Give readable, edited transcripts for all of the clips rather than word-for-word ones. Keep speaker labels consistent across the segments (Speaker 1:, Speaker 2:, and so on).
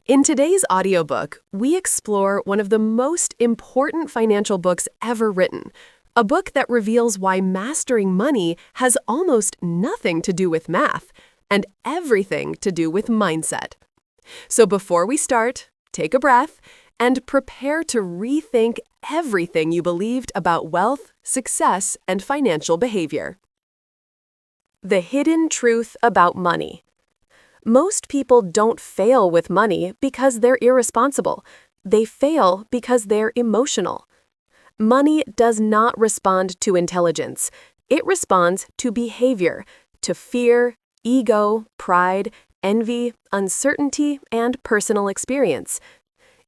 Speaker 1: In today's audiobook, we explore one of the most important financial books ever written, a book that reveals why mastering money has almost nothing to do with math and everything to do with mindset. So before we start, take a breath and prepare to rethink everything you believed about wealth, success, and financial behavior. The hidden truth about money. Most people don't fail with money because they're irresponsible. They fail because they're emotional. Money does not respond to intelligence. It responds to behavior, to fear, ego, pride, envy, uncertainty, and personal experience.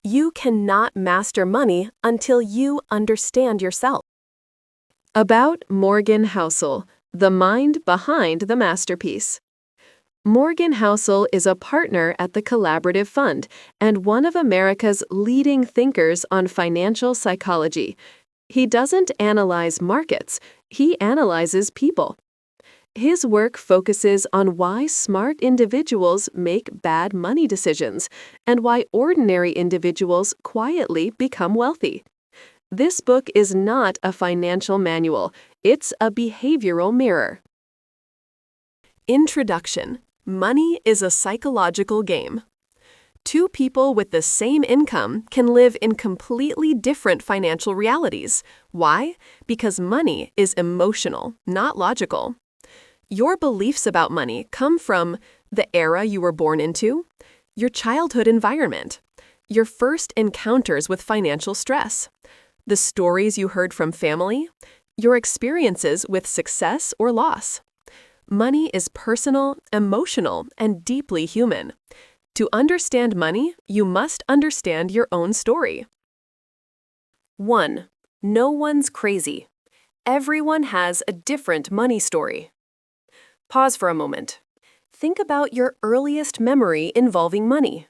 Speaker 1: You cannot master money until you understand yourself. About Morgan Housel, the mind behind the masterpiece. Morgan Housel is a partner at the Collaborative Fund and one of America's leading thinkers on financial psychology. He doesn't analyze markets, he analyzes people. His work focuses on why smart individuals make bad money decisions and why ordinary individuals quietly become wealthy. This book is not a financial manual, it's a behavioral mirror. Introduction. Money is a psychological game. Two people with the same income can live in completely different financial realities. Why? Because money is emotional, not logical. Your beliefs about money come from the era you were born into, your childhood environment, your first encounters with financial stress, the stories you heard from family, your experiences with success or loss. Money is personal, emotional, and deeply human. To understand money, you must understand your own story. 1. No one's crazy. Everyone has a different money story. Pause for a moment. Think about your earliest memory involving money.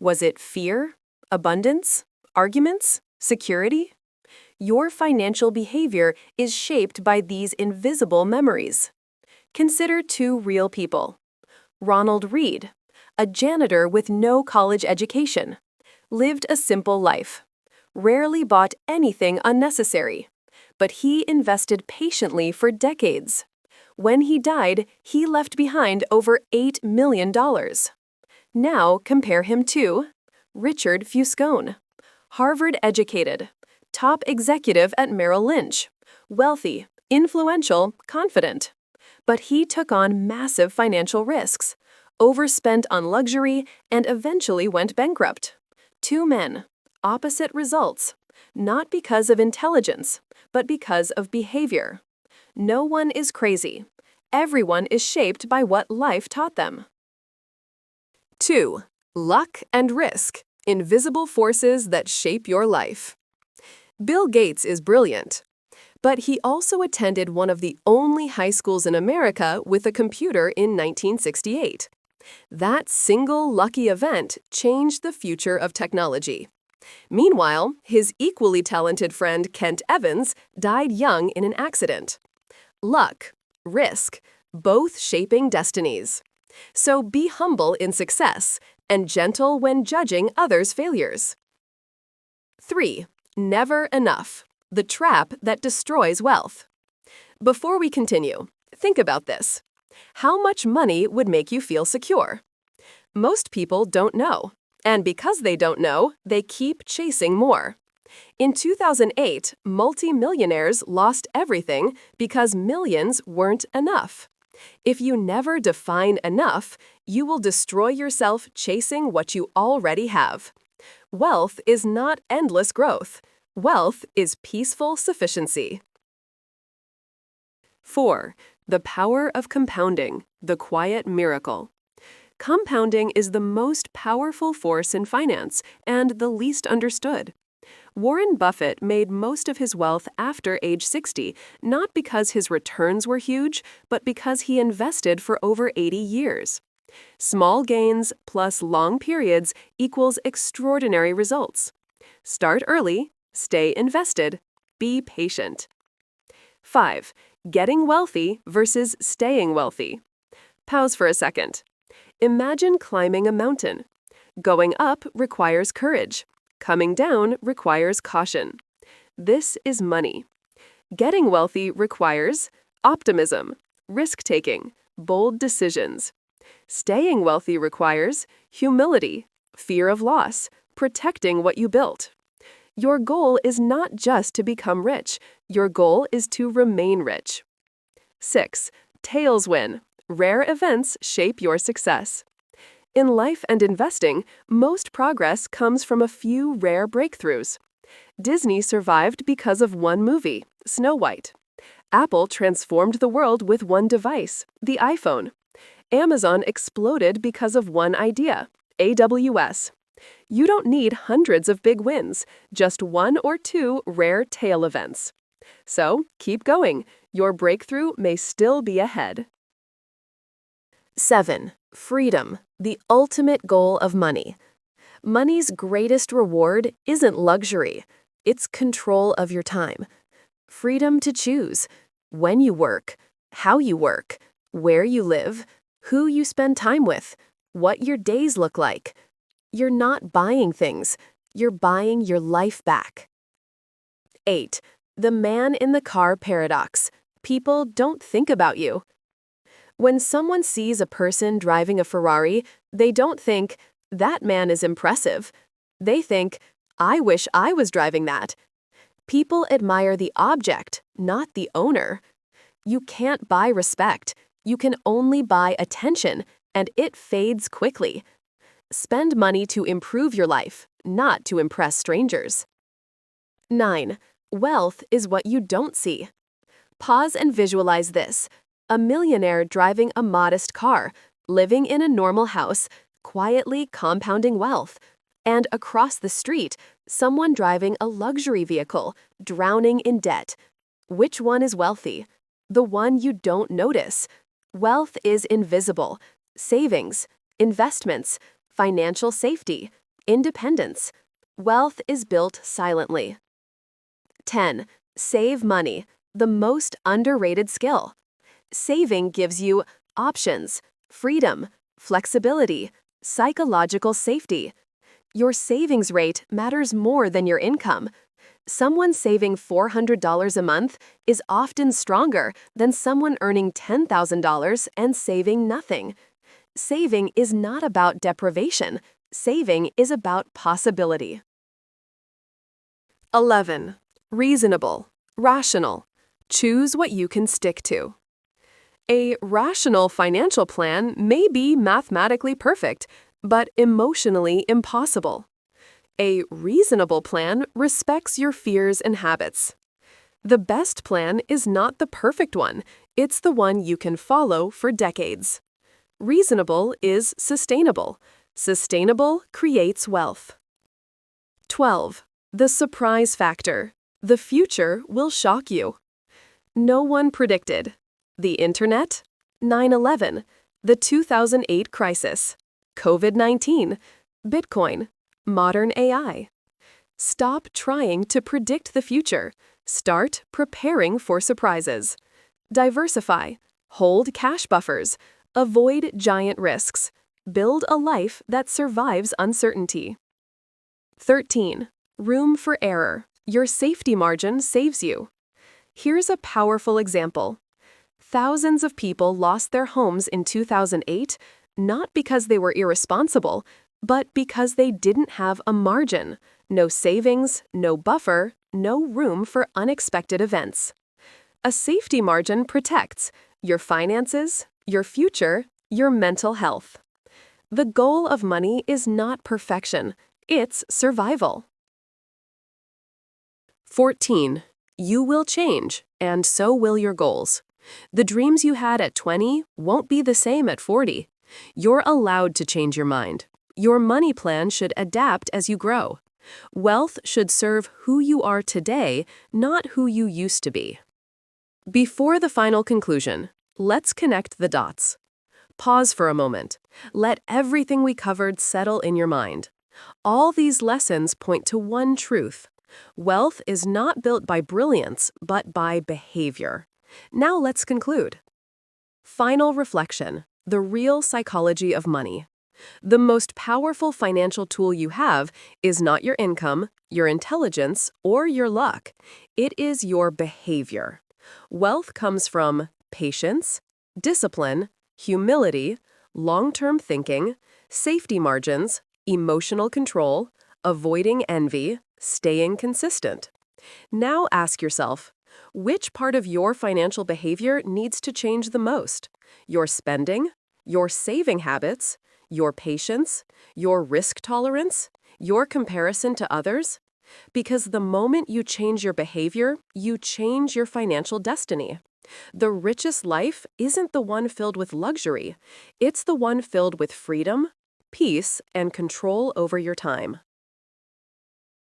Speaker 1: Was it fear, abundance, arguments, security? Your financial behavior is shaped by these invisible memories. Consider two real people. Ronald Reed, a janitor with no college education, lived a simple life, rarely bought anything unnecessary, but he invested patiently for decades. When he died, he left behind over $8 million. Now compare him to Richard Fuscone, Harvard-educated, top executive at Merrill Lynch, wealthy, influential, confident. But he took on massive financial risks, overspent on luxury, and eventually went bankrupt. Two men, opposite results, not because of intelligence, but because of behavior. No one is crazy. Everyone is shaped by what life taught them. 2. Luck and risk, invisible forces that shape your life. Bill Gates is brilliant. But he also attended one of the only high schools in America with a computer in 1968. That single lucky event changed the future of technology. Meanwhile, his equally talented friend Kent Evans died young in an accident. Luck, risk, both shaping destinies. So be humble in success and gentle when judging others' failures. 3. Never enough. The trap that destroys wealth. Before we continue, think about this. How much money would make you feel secure? Most people don't know, and because they don't know, they keep chasing more. In 2008, multi-millionaires lost everything because millions weren't enough. If you never define enough, you will destroy yourself chasing what you already have. Wealth is not endless growth. Wealth is peaceful sufficiency. 4. The power of compounding, the quiet miracle. Compounding is the most powerful force in finance and the least understood. Warren Buffett made most of his wealth after age 60, not because his returns were huge, but because he invested for over 80 years. Small gains plus long periods equals extraordinary results. Start early. Stay invested. Be patient. 5. Getting wealthy versus staying wealthy. Pause for a second. Imagine climbing a mountain. Going up requires courage. Coming down requires caution. This is money. Getting wealthy requires optimism, risk-taking, bold decisions. Staying wealthy requires humility, fear of loss, protecting what you built. Your goal is not just to become rich. Your goal is to remain rich. 6. Tails win. Rare events shape your success. In life and investing, most progress comes from a few rare breakthroughs. Disney survived because of one movie, Snow White. Apple transformed the world with one device, the iPhone. Amazon exploded because of one idea, AWS. You don't need hundreds of big wins, just one or two rare tail events. So, keep going. Your breakthrough may still be ahead. 7. Freedom, the ultimate goal of money. Money's greatest reward isn't luxury. It's control of your time. Freedom to choose when you work, how you work, where you live, who you spend time with, what your days look like. You're not buying things. You're buying your life back. 8. The man in the car paradox. People don't think about you. When someone sees a person driving a Ferrari, they don't think, that man is impressive. They think, I wish I was driving that. People admire the object, not the owner. You can't buy respect. You can only buy attention, and it fades quickly. Spend money to improve your life, not to impress strangers. 9. Wealth is what you don't see. Pause and visualize this. A millionaire driving a modest car, living in a normal house, quietly compounding wealth. And across the street, someone driving a luxury vehicle, drowning in debt. Which one is wealthy? The one you don't notice. Wealth is invisible. Savings, investments, financial safety, independence. Wealth is built silently. 10. Save money, the most underrated skill. Saving gives you options, freedom, flexibility, psychological safety. Your savings rate matters more than your income. Someone saving $400 a month is often stronger than someone earning $10,000 and saving nothing. Saving is not about deprivation. Saving is about possibility. 11. Reasonable, rational. Choose what you can stick to. A rational financial plan may be mathematically perfect, but emotionally impossible. A reasonable plan respects your fears and habits. The best plan is not the perfect one, it's the one you can follow for decades. Reasonable is sustainable. Sustainable creates wealth. 12. The surprise factor. The future will shock you. No one predicted the internet, 9/11, the 2008 crisis, COVID-19, Bitcoin, modern AI. Stop trying to predict the future. Start preparing for surprises. Diversify. Hold cash buffers. Avoid giant risks. Build a life that survives uncertainty. 13. Room for error. Your safety margin saves you. Here's a powerful example. Thousands of people lost their homes in 2008, not because they were irresponsible, but because they didn't have a margin, no savings, no buffer, no room for unexpected events. A safety margin protects your finances, your future, your mental health. The goal of money is not perfection, it's survival. 14. You will change, and so will your goals. The dreams you had at 20 won't be the same at 40. You're allowed to change your mind. Your money plan should adapt as you grow. Wealth should serve who you are today, not who you used to be. Before the final conclusion, let's connect the dots. Pause for a moment. Let everything we covered settle in your mind. All these lessons point to one truth. Wealth is not built by brilliance, but by behavior. Now let's conclude. Final reflection, the real psychology of money. The most powerful financial tool you have is not your income, your intelligence, or your luck. It is your behavior. Wealth comes from patience, discipline, humility, long-term thinking, safety margins, emotional control, avoiding envy, staying consistent. Now ask yourself, which part of your financial behavior needs to change the most? Your spending, your saving habits, your patience, your risk tolerance, your comparison to others? Because the moment you change your behavior, you change your financial destiny. The richest life isn't the one filled with luxury. It's the one filled with freedom, peace, and control over your time.